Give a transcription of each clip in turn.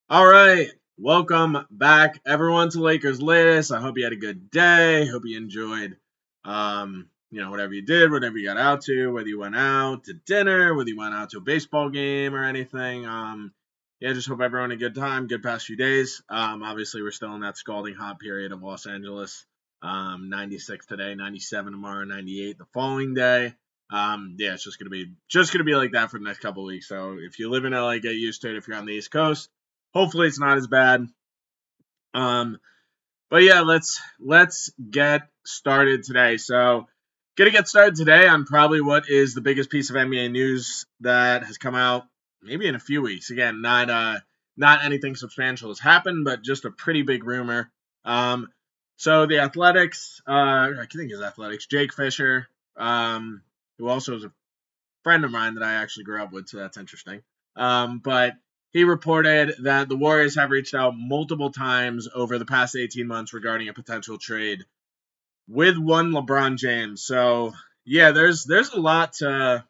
All right, welcome back, everyone, to Lakers Latest. I hope you had a good day. Hope you enjoyed, whatever you did, whatever you got out to, whether you went out to dinner, whether you went out to a baseball game or anything. Just hope everyone had a good time, good past few days. Obviously, we're still in that scalding hot period of Los Angeles. 96 today, 97 tomorrow, 98 the following day. It's just gonna be like that for the next couple of weeks. So if you live in LA, get used to it. If you're on the East Coast, hopefully it's not as bad. Um, but yeah, let's get started today. So, gonna get started today on probably what is the biggest piece of NBA news that has come out maybe in a few weeks. Again, not anything substantial has happened, but just a pretty big rumor. So the Athletics, I think it's Athletics, Jake Fisher, who also is a friend of mine that I actually grew up with, so that's interesting. But he reported that the Warriors have reached out multiple times over the past 18 months regarding a potential trade with one LeBron James. So yeah, there's a lot to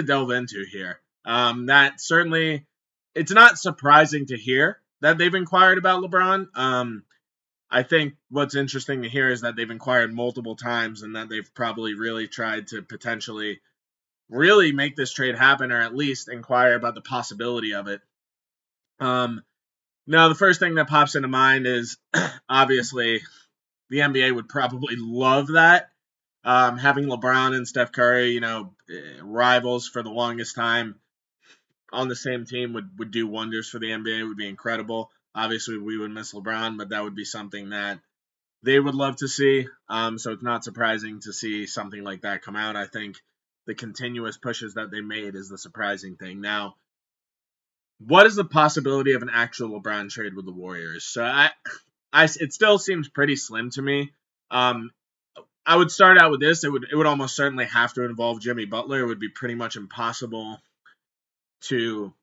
delve into here. That certainly it's not surprising to hear that they've inquired about LeBron. I think what's interesting to hear is that they've inquired multiple times and that they've probably really tried to potentially really make this trade happen or at least inquire about the possibility of it. Um, Now, the first thing that pops into mind is obviously the NBA would probably love that. Having LeBron and Steph Curry, rivals for the longest time on the same team would do wonders for the NBA. It would be incredible. Obviously, we would miss LeBron, but that would be something that they would love to see. So it's not surprising to see something like that come out. I think the continuous pushes that they made is the surprising thing. Now, what is the possibility of an actual LeBron trade with the Warriors? So it still seems pretty slim to me. Um, I would start out with this. It would almost certainly have to involve Jimmy Butler. It would be pretty much impossible to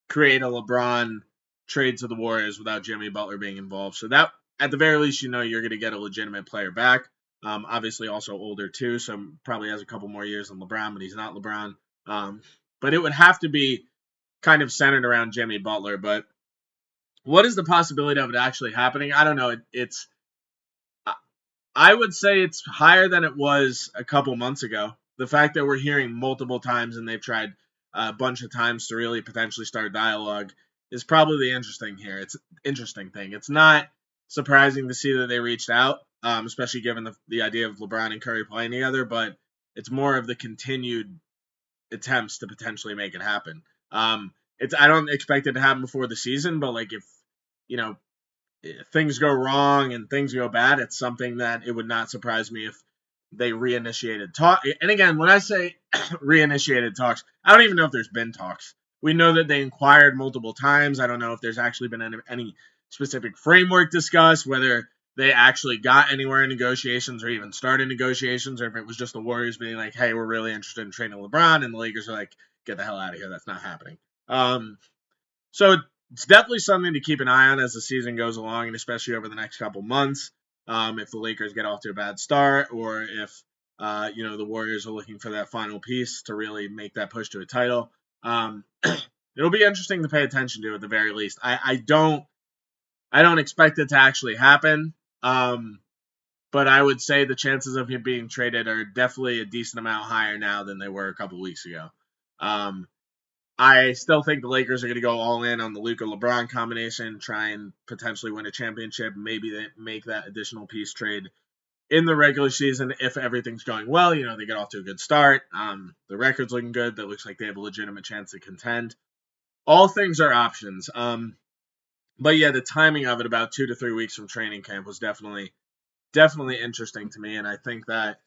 create a LeBron trade to the Warriors without Jimmy Butler being involved. So that, at the very least, you're going to get a legitimate player back. Obviously, also older too, so probably has a couple more years than LeBron, but he's not LeBron. But it would have to be kind of centered around Jimmy Butler. But what is the possibility of it actually happening? I don't know. I would say it's higher than it was a couple months ago. The fact that we're hearing multiple times and they've tried a bunch of times to really potentially start dialogue is probably the interesting thing. It's not surprising to see that they reached out, especially given the idea of LeBron and Curry playing together, but it's more of the continued attempts to potentially make it happen. I don't expect it to happen before the season, but like if you know things go wrong and things go bad, it's something that it would not surprise me if they reinitiated talk. And again, when I say reinitiated talks, I don't even know if there's been talks. We know that they inquired multiple times. I don't know if there's actually been any specific framework discussed, whether they actually got anywhere in negotiations or even started negotiations, or if it was just the Warriors being like, hey, we're really interested in trading LeBron, and the Lakers are like, get the hell out of here. That's not happening. So it's definitely something to keep an eye on as the season goes along, and especially over the next couple months. If the Lakers get off to a bad start, or if the Warriors are looking for that final piece to really make that push to a title, it'll be interesting to pay attention to at the very least. I don't expect it to actually happen, but I would say the chances of him being traded are definitely a decent amount higher now than they were a couple weeks ago. I still think the Lakers are going to go all in on the Luka LeBron combination, try and potentially win a championship. Maybe they make that additional piece trade in the regular season if everything's going well. They get off to a good start. The record's looking good. That looks like they have a legitimate chance to contend. All things are options. But yeah, the timing of it, about 2 to 3 weeks from training camp, was definitely interesting to me, and I think that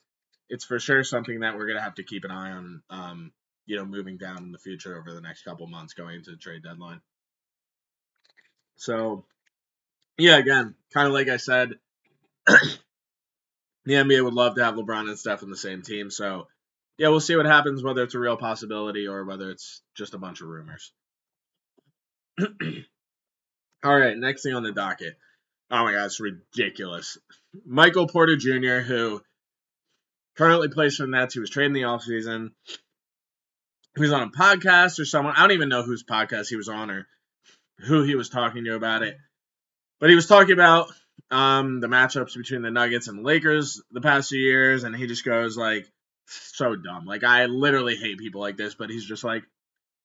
it's for sure something that we're going to have to keep an eye on. Moving down in the future over the next couple months going into the trade deadline. So, yeah, again, kind of like I said, the NBA would love to have LeBron and Steph in the same team. So, yeah, we'll see what happens, whether it's a real possibility or whether it's just a bunch of rumors. All right, next thing on the docket. Oh my God, it's ridiculous. Michael Porter Jr., who currently plays for the Nets, he was traded in the offseason. He was on a podcast or someone. I don't even know whose podcast he was on or who he was talking to about it. But he was talking about the matchups between the Nuggets and the Lakers the past few years, and he just goes like, so dumb. Like, I literally hate people like this, but he's just like,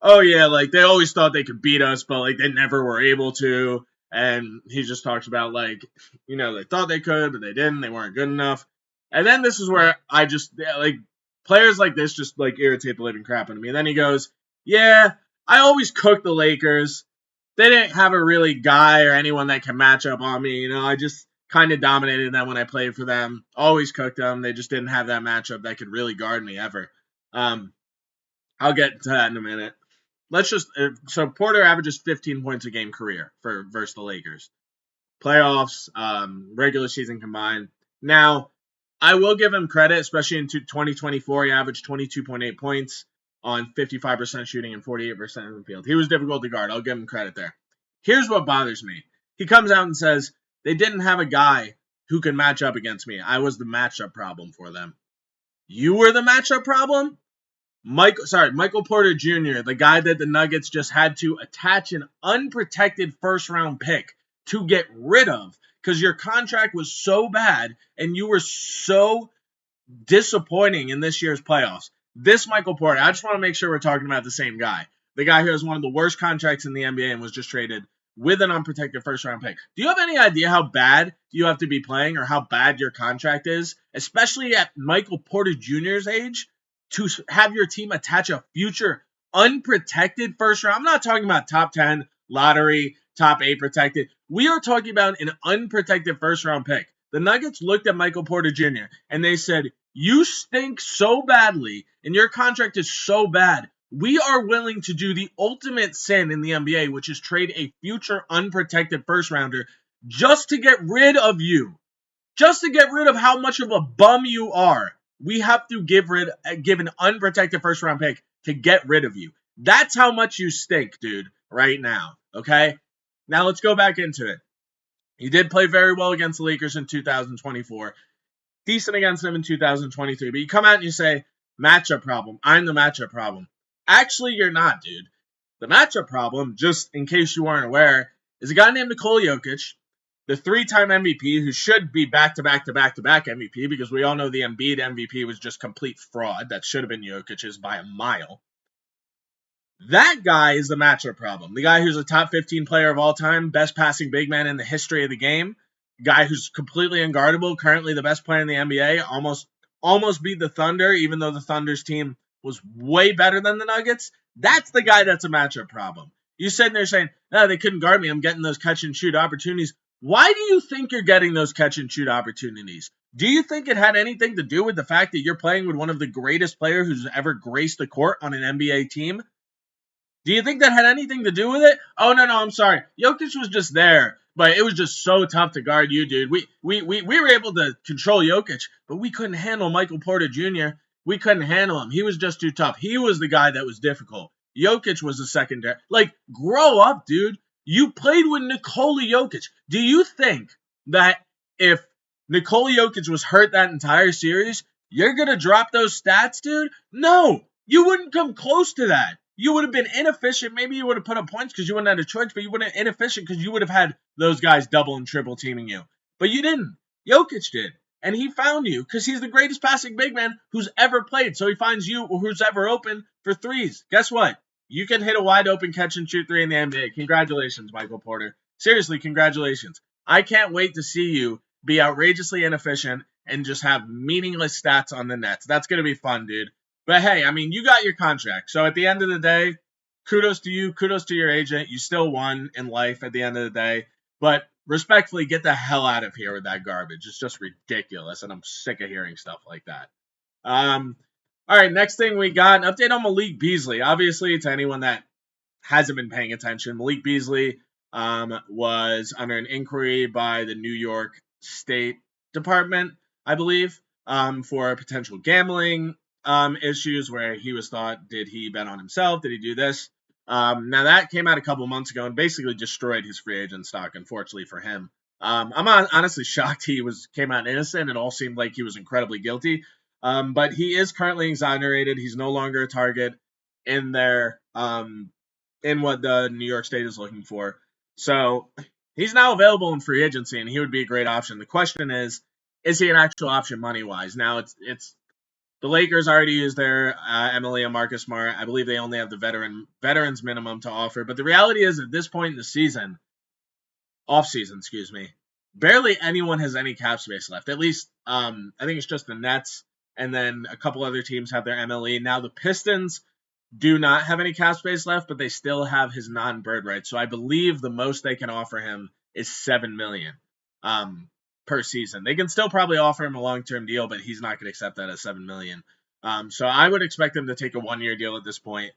oh yeah, like they always thought they could beat us, but like they never were able to. And he just talks about like, they thought they could, but they didn't. They weren't good enough. And then this is where I just like players like this just like irritate the living crap out of me. And then he goes, yeah, I always cook the Lakers. They didn't have a really guy or anyone that can match up on me. I just kind of dominated them when I played for them. Always cooked them. They just didn't have that matchup that could really guard me ever. I'll get to that in a minute. So Porter averages 15 points a game career versus the Lakers. Playoffs, regular season combined. Now, I will give him credit, especially in 2024. He averaged 22.8 points on 55% shooting and 48% in the field. He was difficult to guard. I'll give him credit there. Here's what bothers me. He comes out and says, they didn't have a guy who could match up against me. I was the matchup problem for them. You were the matchup problem? Michael Porter Jr., the guy that the Nuggets just had to attach an unprotected first-round pick to get rid of because your contract was so bad and you were so disappointing in this year's playoffs. This Michael Porter, I just want to make sure we're talking about the same guy. The guy who has one of the worst contracts in the NBA and was just traded with an unprotected first-round pick. Do you have any idea how bad you have to be playing or how bad your contract is, especially at Michael Porter Jr.'s age, to have your team attach a future unprotected first round? I'm not talking about top 10, lottery, top 8 protected. We are talking about an unprotected first round pick. The Nuggets looked at Michael Porter Jr. and they said, you stink so badly and your contract is so bad. We are willing to do the ultimate sin in the NBA, which is trade a future unprotected first rounder just to get rid of you. Just to get rid of how much of a bum you are. We have to give an unprotected first round pick to get rid of you. That's how much you stink, dude, right now. Okay? Now let's go back into it. He did play very well against the Lakers in 2024. Decent against them in 2023. But you come out and you say, matchup problem. I'm the matchup problem. Actually, you're not, dude. The matchup problem, just in case you weren't aware, is a guy named Nikola Jokic, the 3-time MVP who should be back-to-back-to-back-to-back MVP because we all know the Embiid MVP was just complete fraud. That should have been Jokic's by a mile. That guy is the matchup problem. The guy who's a top 15 player of all time, best passing big man in the history of the game, guy who's completely unguardable, currently the best player in the NBA, almost beat the Thunder, even though the Thunder's team was way better than the Nuggets. That's the guy that's a matchup problem. You sitting there saying, no, they couldn't guard me. I'm getting those catch-and-shoot opportunities. Why do you think you're getting those catch-and-shoot opportunities? Do you think it had anything to do with the fact that you're playing with one of the greatest players who's ever graced the court on an NBA team? Do you think that had anything to do with it? Oh, no, I'm sorry. Jokic was just there, but it was just so tough to guard you, dude. We were able to control Jokic, but we couldn't handle Michael Porter Jr. We couldn't handle him. He was just too tough. He was the guy that was difficult. Jokic was the secondary. Like, grow up, dude. You played with Nikola Jokic. Do you think that if Nikola Jokic was hurt that entire series, you're going to drop those stats, dude? No. You wouldn't come close to that. You would have been inefficient. Maybe you would have put up points because you wouldn't have had a choice, but you would have been inefficient because you would have had those guys double and triple teaming you. But you didn't. Jokic did. And he found you because he's the greatest passing big man who's ever played. So he finds you who's ever open for threes. Guess what? You can hit a wide open catch and shoot three in the NBA. Congratulations, Michael Porter. Seriously, congratulations. I can't wait to see you be outrageously inefficient and just have meaningless stats on the Nets. That's going to be fun, dude. But hey, I mean, you got your contract. So at the end of the day, kudos to you. Kudos to your agent. You still won in life at the end of the day. But respectfully, get the hell out of here with that garbage. It's just ridiculous, and I'm sick of hearing stuff like that. All right, next thing we got, an update on Malik Beasley. Obviously, to anyone that hasn't been paying attention, Malik Beasley was under an inquiry by the New York State Department, I believe, for potential gambling issues where he was thought, did he bet on himself? Did he do this? Now, that came out a couple months ago and basically destroyed his free agent stock, unfortunately for him. I'm honestly shocked he came out innocent. It all seemed like he was incredibly guilty. But he is currently exonerated. He's no longer a target in what the New York State is looking for. So he's now available in free agency, and he would be a great option. The question is he an actual option money wise? Now it's the Lakers already used their Emily and Marcus Smart. I believe they only have the veterans minimum to offer. But the reality is, at this point in the season, off season, excuse me, barely anyone has any cap space left. At least, I think it's just the Nets, and then a couple other teams have their MLE. Now the Pistons do not have any cap space left, but they still have his non-bird rights. So I believe the most they can offer him is $7 million per season. They can still probably offer him a long-term deal, but he's not going to accept that as $7 million. So I would expect him to take a one-year deal at this point.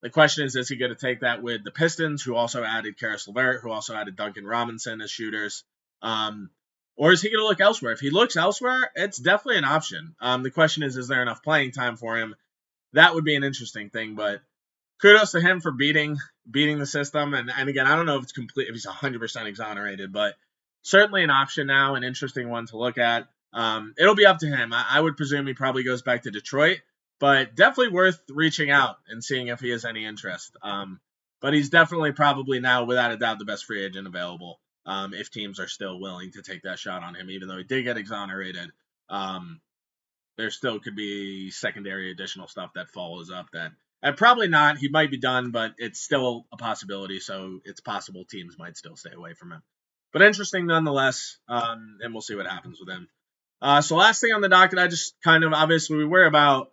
The question is he going to take that with the Pistons, who also added Karis LeVert, who also added Duncan Robinson as shooters? Or is he going to look elsewhere? If he looks elsewhere, it's definitely an option. The question is there enough playing time for him? That would be an interesting thing, but kudos to him for beating the system. And again, I don't know if it's complete, if he's 100% exonerated, but certainly an option now, an interesting one to look at. It'll be up to him. I would presume he probably goes back to Detroit, but definitely worth reaching out and seeing if he has any interest. But he's definitely probably now, without a doubt, the best free agent available if teams are still willing to take that shot on him, even though he did get exonerated. There still could be secondary additional stuff that follows up that probably not. He might be done, but it's still a possibility. So it's possible teams might still stay away from him. But interesting nonetheless, and we'll see what happens with him. So last thing on the docket, I just kind of, obviously we're about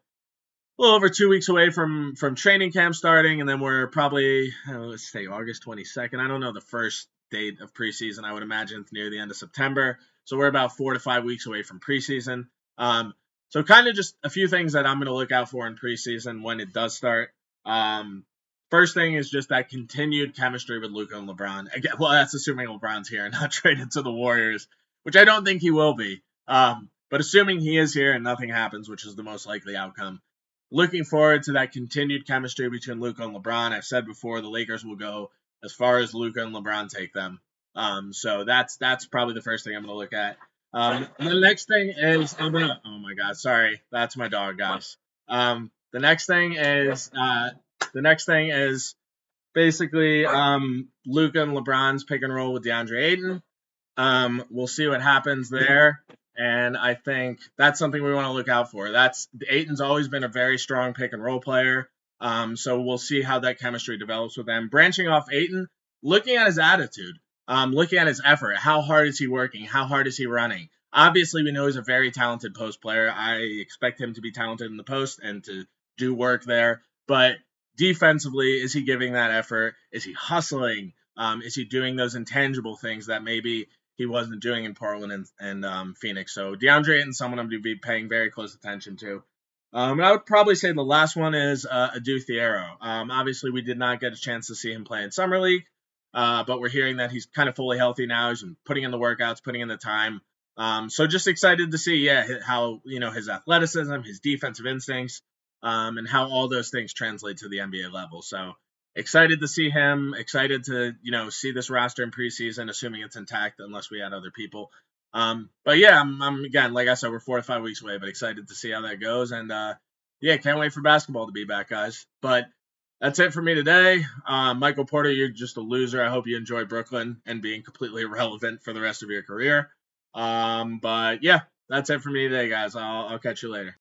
a little over 2 weeks away from training camp starting, and then we're probably, let's say August 22nd. I don't know the first date of preseason. I would imagine it's near the end of September. So we're about 4 to 5 weeks away from preseason. So kind of just a few things that I'm going to look out for in preseason when it does start. First thing is just that continued chemistry with Luka and LeBron. Again, well, that's assuming LeBron's here and not traded to the Warriors, which I don't think he will be. But assuming he is here and nothing happens, which is the most likely outcome, looking forward to that continued chemistry between Luka and LeBron. I've said before, the Lakers will go as far as Luka and LeBron take them. So that's probably the first thing I'm going to look at. The next thing is, oh my God, sorry, that's my dog, guys. The next thing is basically Luka and LeBron's pick and roll with DeAndre Ayton. We'll see what happens there, and I think that's something we want to look out for. Ayton's always been a very strong pick and roll player, so we'll see how that chemistry develops with them. Branching off Ayton, looking at his attitude. Looking at his effort, how hard is he working? How hard is he running? Obviously, we know he's a very talented post player. I expect him to be talented in the post and to do work there. But defensively, is he giving that effort? Is he hustling? Is he doing those intangible things that maybe he wasn't doing in Portland and Phoenix? So DeAndre Ayton's someone I'm going to be paying very close attention to. And I would probably say the last one is Adu Thiero. Obviously, we did not get a chance to see him play in Summer League. But we're hearing that he's kind of fully healthy now. He's been putting in the workouts, putting in the time. So just excited to see, how, his athleticism, his defensive instincts, and how all those things translate to the NBA level. So excited to see him, excited to, see this roster in preseason, assuming it's intact, unless we add other people. But yeah, I'm again, like I said, we're 4 to 5 weeks away, but excited to see how that goes. And can't wait for basketball to be back, guys. But that's it for me today. Michael Porter, you're just a loser. I hope you enjoy Brooklyn and being completely irrelevant for the rest of your career. But yeah, that's it for me today, guys. I'll catch you later.